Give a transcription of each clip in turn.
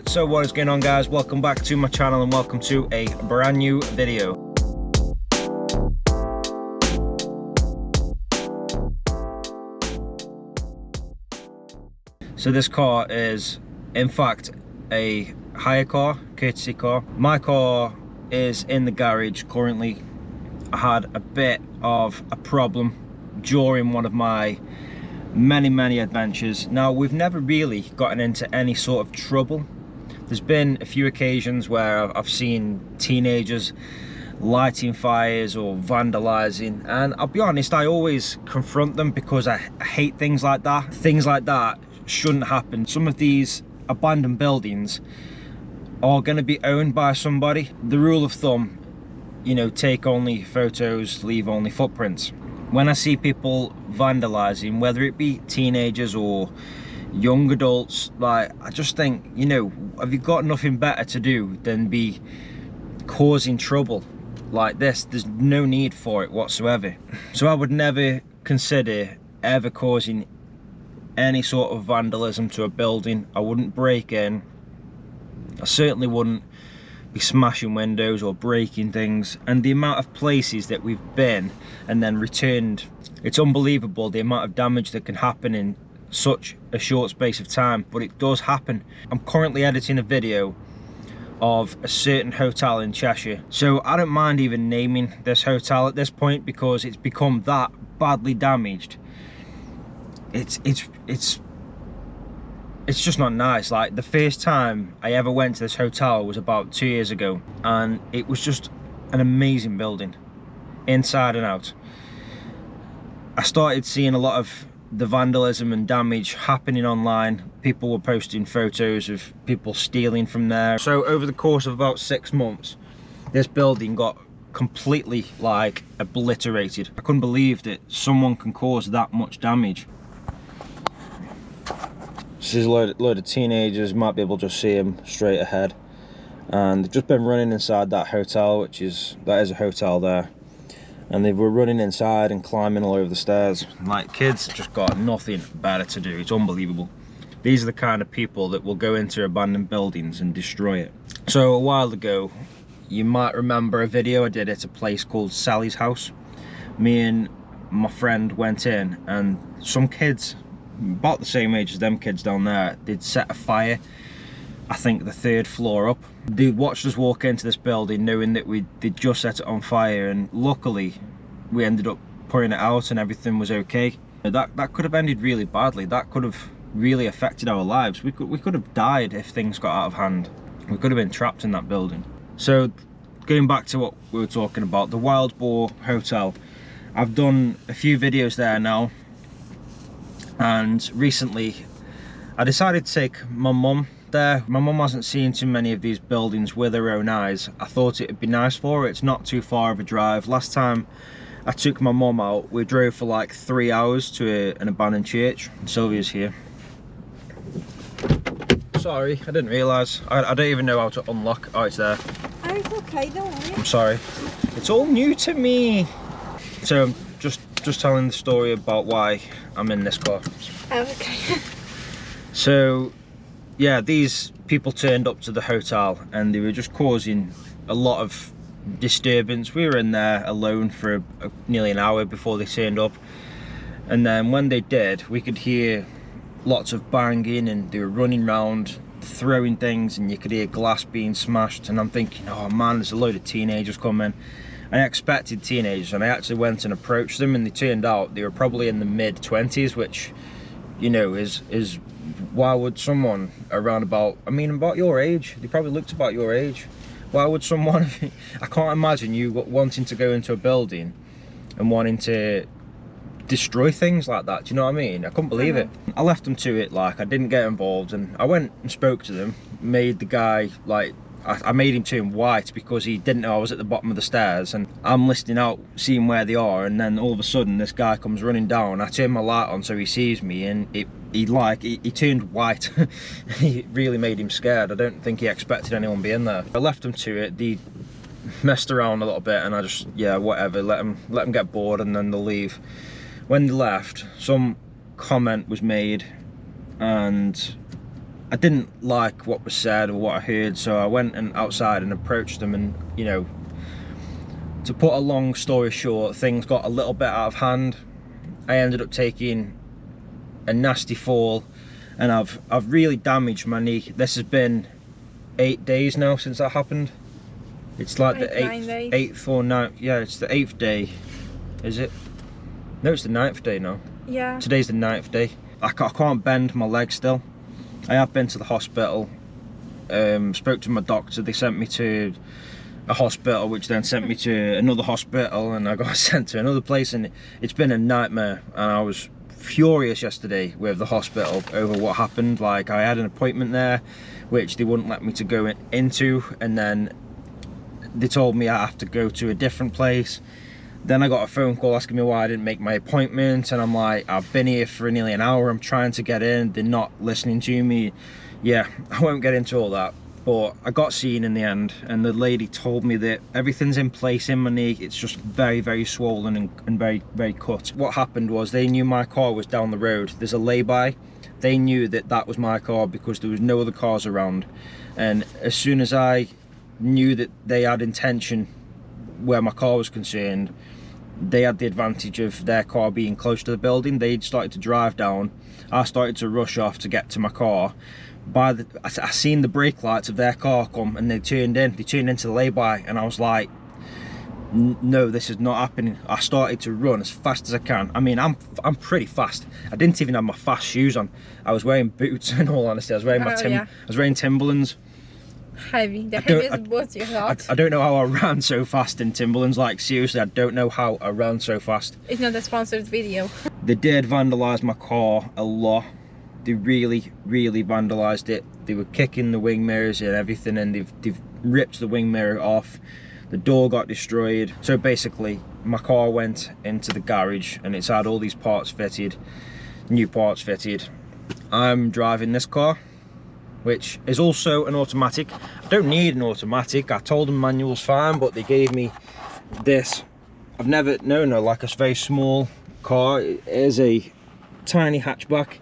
So what is going on, guys? Welcome back to my channel and welcome to a brand new video. So this car is in fact a hire car, courtesy car. My car is in the garage currently. I had a bit of a problem during one of my many adventures. Now, we've never really gotten into any sort of trouble. There's been a few occasions where I've seen teenagers lighting fires or vandalizing, and I'll be honest, I always confront them because I hate things like that. Things like that shouldn't happen. Some of these abandoned buildings are going to be owned by somebody. The rule of thumb, you know, take only photos, leave only footprints. When I see people vandalizing, whether it be teenagers or young adults, like, I just think, you know, have you got nothing better to do than be causing trouble like this? There's no need for it whatsoever. So I would never consider ever causing any sort of vandalism to a building. I wouldn't break in. I certainly wouldn't be smashing windows or breaking things. And the amount of places that we've been and then returned, it's unbelievable the amount of damage that can happen in such a short space of time, but it does happen. I'm currently editing a video of a certain hotel in Cheshire, so I don't mind even naming this hotel at this point because it's become that badly damaged. It's just not nice. Like, the first time I ever went to this hotel was about 2 years ago, and it was just an amazing building inside and out. I started seeing a lot of the vandalism and damage happening online. People were posting photos of people stealing from there. So over the course of about 6 months, this building got completely, like, obliterated. I couldn't believe that someone can cause that much damage. This is a load of teenagers. You might be able to see them straight ahead, and they've just been running inside that hotel, that is a hotel there, and they were running inside and climbing all over the stairs. Like, kids just got nothing better to do. It's unbelievable. These are the kind of people that will go into abandoned buildings and destroy it. So a while ago, you might remember a video I did at a place called Sally's House. Me and my friend went in, and some kids about the same age as them kids down there, they'd set a fire, I think the 3rd floor up. They watched us walk into this building knowing that they'd just set it on fire, and luckily we ended up putting it out and everything was okay. That could have ended really badly. That could have really affected our lives. We could have died if things got out of hand. We could have been trapped in that building. So going back to what we were talking about, the Wild Boar Hotel, I've done a few videos there now, and recently I decided to take my mum there. My mum hasn't seen too many of these buildings with her own eyes. I thought it'd be nice for her. It's not too far of a drive. Last time I took my mum out, we drove for like 3 hours to an abandoned church. Sylwia's here. Sorry, I didn't realise. I don't even know how to unlock. Oh, it's there. Oh, it's okay, don't worry. I'm sorry. It's all new to me. So I'm just telling the story about why I'm in this car. Oh, okay. So yeah, these people turned up to the hotel and they were just causing a lot of disturbance. We were in there alone for nearly an hour before they turned up, and then when they did, we could hear lots of banging, and they were running around throwing things, and you could hear glass being smashed. And I'm thinking, oh man, there's a load of teenagers coming. I expected teenagers, and I actually went and approached them, and they turned out they were probably in the mid-20s, which, you know, is why would someone around about, I mean, about your age, they probably looked about your age. Why would someone, I can't imagine you wanting to go into a building and wanting to destroy things like that. Do you know what I mean? I couldn't believe it. I left them to it. Like, I didn't get involved, and I went and spoke to them, made the guy, like, I made him turn white because he didn't know I was at the bottom of the stairs, and I'm listening out, seeing where they are, and then all of a sudden this guy comes running down. I turn my light on so he sees me, and he turned white. It really made him scared. I don't think he expected anyone being there. I left him to it. They messed around a little bit, and I just, yeah, whatever, let them get bored, and then they'll leave. When they left, some comment was made, and I didn't like what was said or what I heard, so I went outside and approached them, and you know, to put a long story short, things got a little bit out of hand. I ended up taking a nasty fall, and I've really damaged my knee. This has been 8 days now since that happened. It's like the 8th or 9th. Yeah, it's the 8th day. Is it? No, it's the 9th day now. Yeah. Today's the 9th day. I can't bend my leg still. I have been to the hospital, spoke to my doctor. They sent me to a hospital, which then sent me to another hospital, and I got sent to another place, and it's been a nightmare. And I was furious yesterday with the hospital over what happened. Like, I had an appointment there, which they wouldn't let me to go into, and then they told me I have to go to a different place. Then I got a phone call asking me why I didn't make my appointment, and I'm like, I've been here for nearly an hour, I'm trying to get in, they're not listening to me. Yeah, I won't get into all that, but I got seen in the end, and the lady told me that everything's in place in my knee. It's just very, very swollen and very, very cut. What happened was, they knew my car was down the road. There's a lay-by. They knew that that was my car because there was no other cars around, and as soon as I knew that they had intention where my car was concerned, they had the advantage of their car being close to the building. They'd started to drive down. I started to rush off to get to my car. I seen the brake lights of their car come, and they turned into the lay-by, and I was like, no, this is not happening. I started to run as fast as I can. I mean, I'm pretty fast. I didn't even have my fast shoes on. I was wearing boots, in all honesty. I was wearing I was wearing Timberlands. Heavy, the heaviest boots you got. I don't know how I ran so fast in Timberlands. Like, seriously, I don't know how I ran so fast. It's not a sponsored video. They did vandalise my car a lot. They really, really vandalised it. They were kicking the wing mirrors and everything, and they've ripped the wing mirror off. The door got destroyed. So basically, my car went into the garage, and it's had all these parts fitted, new parts fitted. I'm driving this car, which is also an automatic. I don't need an automatic. I told them manual's fine, but they gave me this. I've never known like a very small car. It is a tiny hatchback,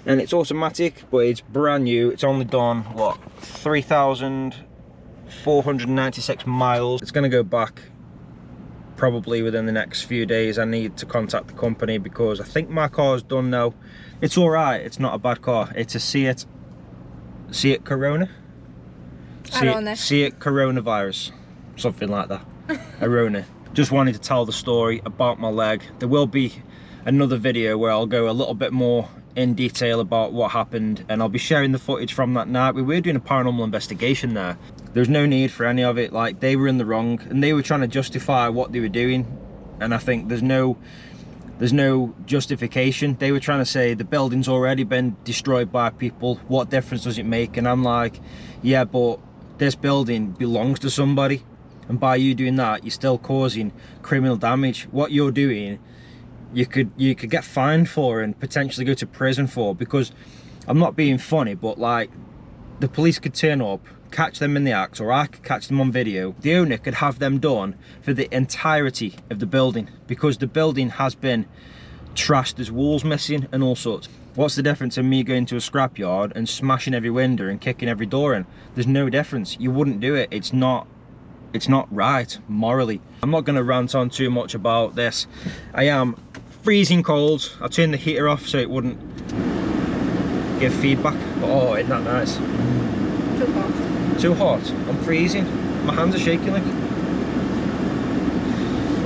and it's automatic, but it's brand new. It's only done, what, 3,496 miles. It's gonna go back probably within the next few days. I need to contact the company because I think my car's done now. It's all right. It's not a bad car. It's a Seat Corona? Seat Coronavirus, something like that. Arona. Just wanted to tell the story about my leg. There will be another video where I'll go a little bit more in detail about what happened, and I'll be sharing the footage from that night. We were doing a paranormal investigation there. There's no need for any of it. Like, they were in the wrong, and they were trying to justify what they were doing, and I think there's no justification. They were trying to say the building's already been destroyed by people, what difference does it make? And I'm like, yeah, but this building belongs to somebody, and by you doing that, you're still causing criminal damage. What you're doing, you could get fined for and potentially go to prison for, because I'm not being funny, but like, the police could turn up, catch them in the act, or I could catch them on video. The owner could have them done for the entirety of the building, because the building has been trashed. There's walls missing and all sorts. What's the difference in me going to a scrapyard and smashing every window and kicking every door in? There's no difference. You wouldn't do it. It's not right morally. I'm not going to rant on too much about this. I am freezing cold. I turned the heater off so it wouldn't give feedback, but oh, isn't that nice? Too hot. Too hot. I'm freezing. My hands are shaking like.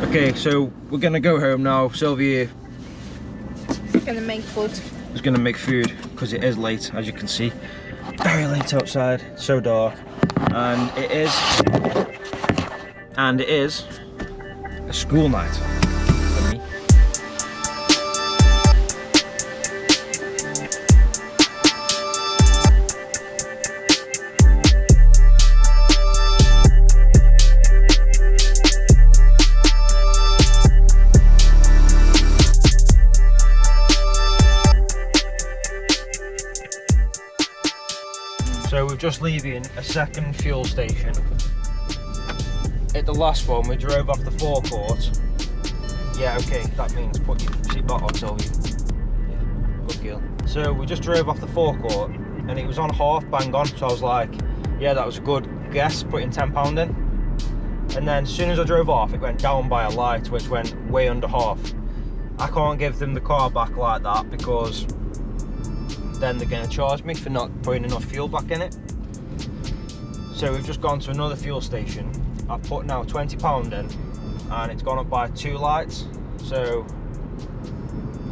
Okay, so we're gonna go home now. Sylwia Gonna make food. is gonna make food because it is late, as you can see. Very late outside, so dark, and it is a school night for me. So we're just leaving a second fuel station. At the last one, we drove off the forecourt. Yeah, okay, that means put your seatbelt on, Sylwia. Yeah, good girl. So we just drove off the forecourt, and it was on half, bang on. So I was like, yeah, that was a good guess, putting £10 in. And then as soon as I drove off, it went down by a light, which went way under half. I can't give them the car back like that because then they're gonna charge me for not putting enough fuel back in it. So we've just gone to another fuel station. I've put now £20 in, and it's gone up by 2 lights. So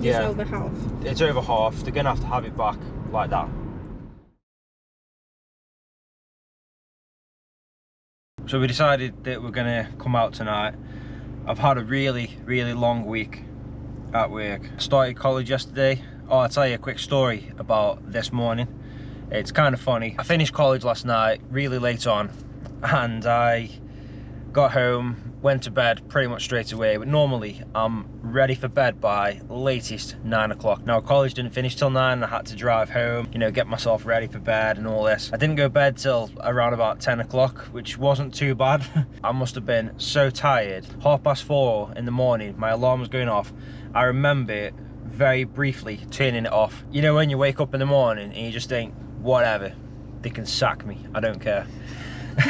yeah, it's over half. It's over half. They're gonna have to have it back like that. So we decided that we're gonna come out tonight. I've had a really long week at work. I started college yesterday. Oh, I'll tell you a quick story about this morning. It's kind of funny. I finished college last night really late on, and I got home, went to bed pretty much straight away. But normally I'm ready for bed by latest 9 o'clock. Now college didn't finish till 9. I had to drive home, you know, get myself ready for bed and all this. I didn't go to bed till around about 10 o'clock, which wasn't too bad. I must have been so tired. 4:30 in the morning, my alarm was going off. I remember very briefly turning it off. You know, when you wake up in the morning and you just think, whatever, they can sack me, I don't care.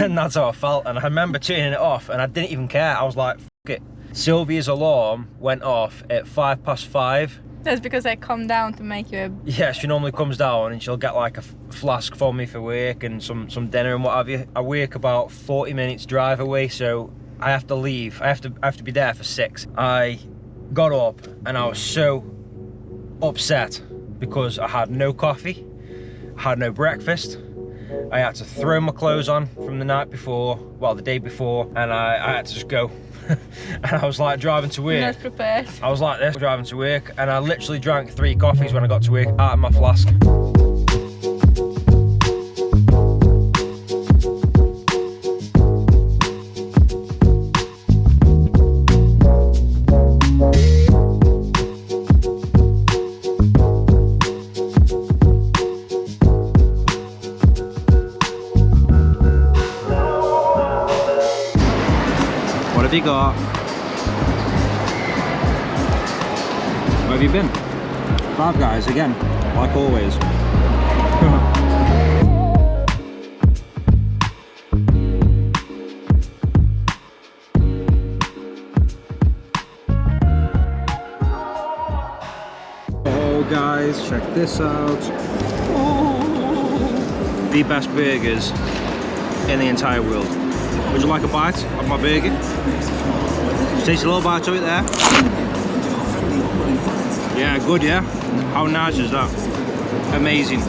And that's how I felt. And I remember turning it off and I didn't even care. I was like, fuck it. Sylwia's alarm went off at 5:05. That's because I come down to make you a... Yeah, she normally comes down and she'll get like a flask for me for work and some dinner and what have you. I work about 40 minutes drive away, so I have to leave. I have to be there for 6. I got up and I was so upset because I had no coffee, I had no breakfast. I had to throw my clothes on from the night before, well, the day before, and I had to just go. And I was like driving to work. Not prepared. I was like this, driving to work, and I literally drank 3 coffees when I got to work out of my flask. What have you got? Where have you been? Five Guys again, like always. Oh guys, check this out. Oh. The best burgers in the entire world. Would you like a bite of my burger? Taste a little bite of it there. Yeah, good, yeah? How nice is that? Amazing.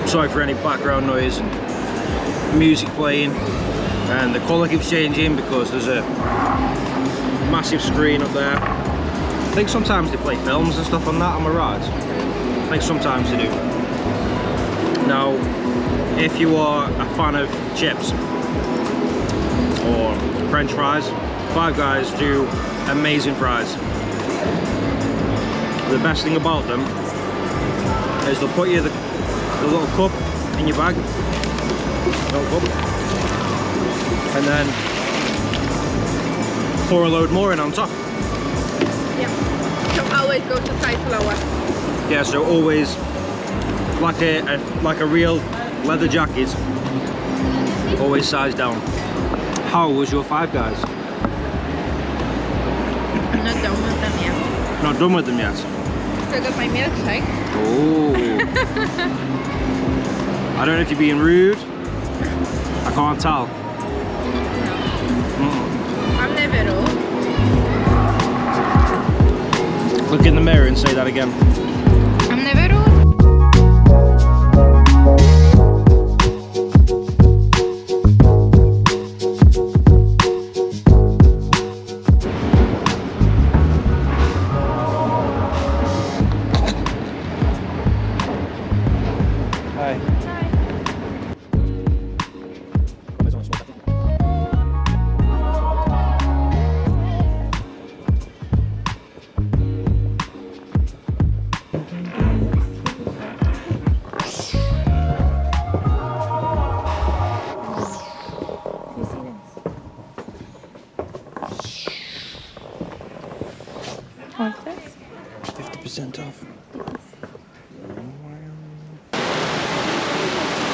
Sorry for any background noise and music playing. And the colour keeps changing because there's a massive screen up there. I think sometimes they play films and stuff on that, am I right? I think sometimes they do. Now, if you are a fan of chips or French fries, Five Guys do amazing fries. The best thing about them is they'll put you the little cup in your bag, little cup, and then pour a load more in on top. Yeah. So always go to size lower. Yeah, so always like a real leather jacket, always size down. How was your Five Guys? I'm not done with them yet. Not done with them yet? Still got my milkshake. Oh. I don't know if you're being rude. I can't tell. I'm never rude. Look in the mirror and say that again. I'm never rude.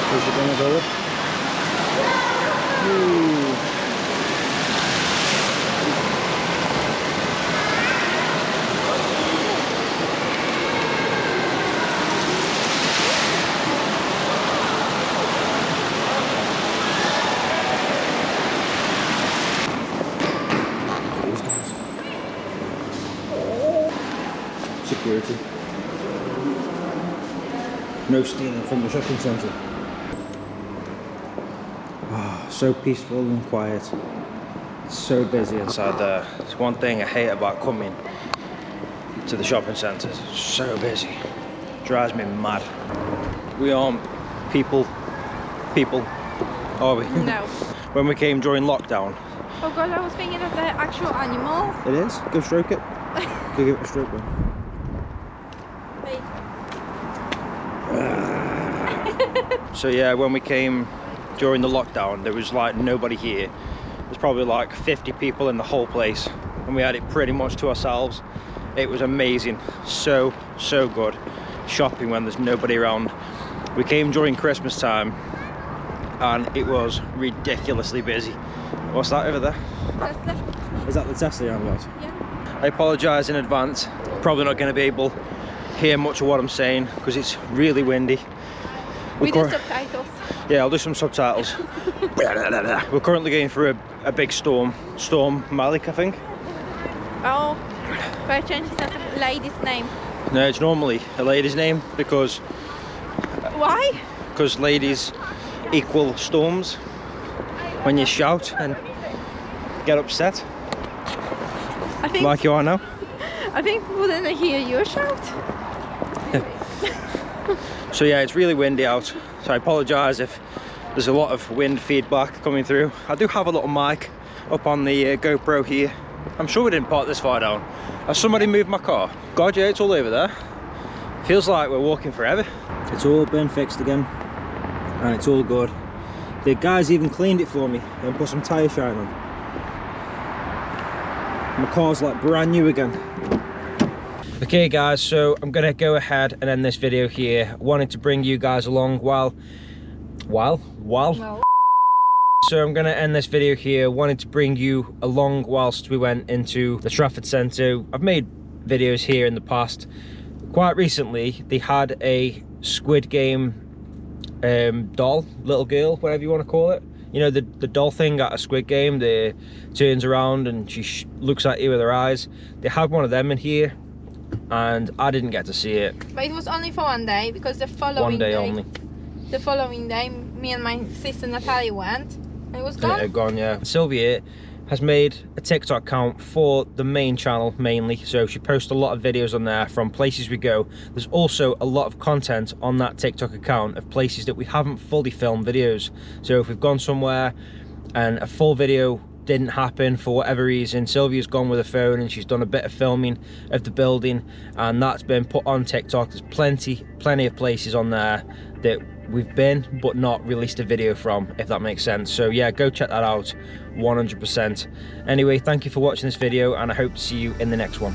Is it gonna go? Ooh. Security. No stealing from the shopping centre. Oh, so peaceful and quiet. It's so busy inside there. It's one thing I hate about coming to the shopping centres. It's so busy. Drives me mad. We aren't people, are we? No. When we came during lockdown. Oh god, I was thinking of the actual animal. It is? Go stroke it. Go give it a stroke then. Wait. So yeah, when we came during the lockdown, there was like nobody here. There's probably like 50 people in the whole place, and we had it pretty much to ourselves. It was amazing. So good. Shopping when there's nobody around. We came during Christmas time, and it was ridiculously busy. What's that over there? Tesla. Is that the Tesla I'm about? Yeah. I apologise in advance. Probably not going to be able to hear much of what I'm saying because it's really windy. We do subtitles. Yeah, I'll do some subtitles. We're currently going through a big storm. Storm Malik, I think. Oh, by chance is that a lady's name? No, it's normally a lady's name because Why? ladies equal storms when you shout and get upset. I think Like you are now. I think we wouldn't hear you shout. So yeah, it's really windy out, so I apologise if there's a lot of wind feedback coming through. I do have a little mic up on the GoPro here. I'm sure we didn't park this far down. Has somebody moved my car? God, yeah, it's all over there. Feels like we're walking forever. It's all been fixed again, and it's all good. The guys even cleaned it for me and put some tyre shine on. My car's like brand new again. Okay guys, so I'm gonna go ahead and end this video here. Wanted to bring you guys along while No. So I'm gonna end this video here. Wanted to bring you along whilst we went into the Trafford Centre. I've made videos here in the past. Quite recently, they had a Squid Game doll, little girl, whatever you want to call it. You know, the doll thing at a Squid Game, that turns around and she looks at you with her eyes. They had one of them in here, and I didn't get to see it. But it was only for one day, because the following One day only. The following day, me and my sister Natalie went, and it was It gone. had gone, yeah. Sylwia has made a TikTok account for the main channel mainly, so she posts a lot of videos on there from places we go. There's also a lot of content on that TikTok account of places that we haven't fully filmed videos. So if we've gone somewhere and a full video didn't happen for whatever reason, Sylvia's gone with her phone and she's done a bit of filming of the building, and that's been put on TikTok. There's plenty of places on there that we've been but not released a video from, if that makes sense. So yeah, go check that out 100%. Anyway, thank you for watching this video, and I hope to see you in the next one.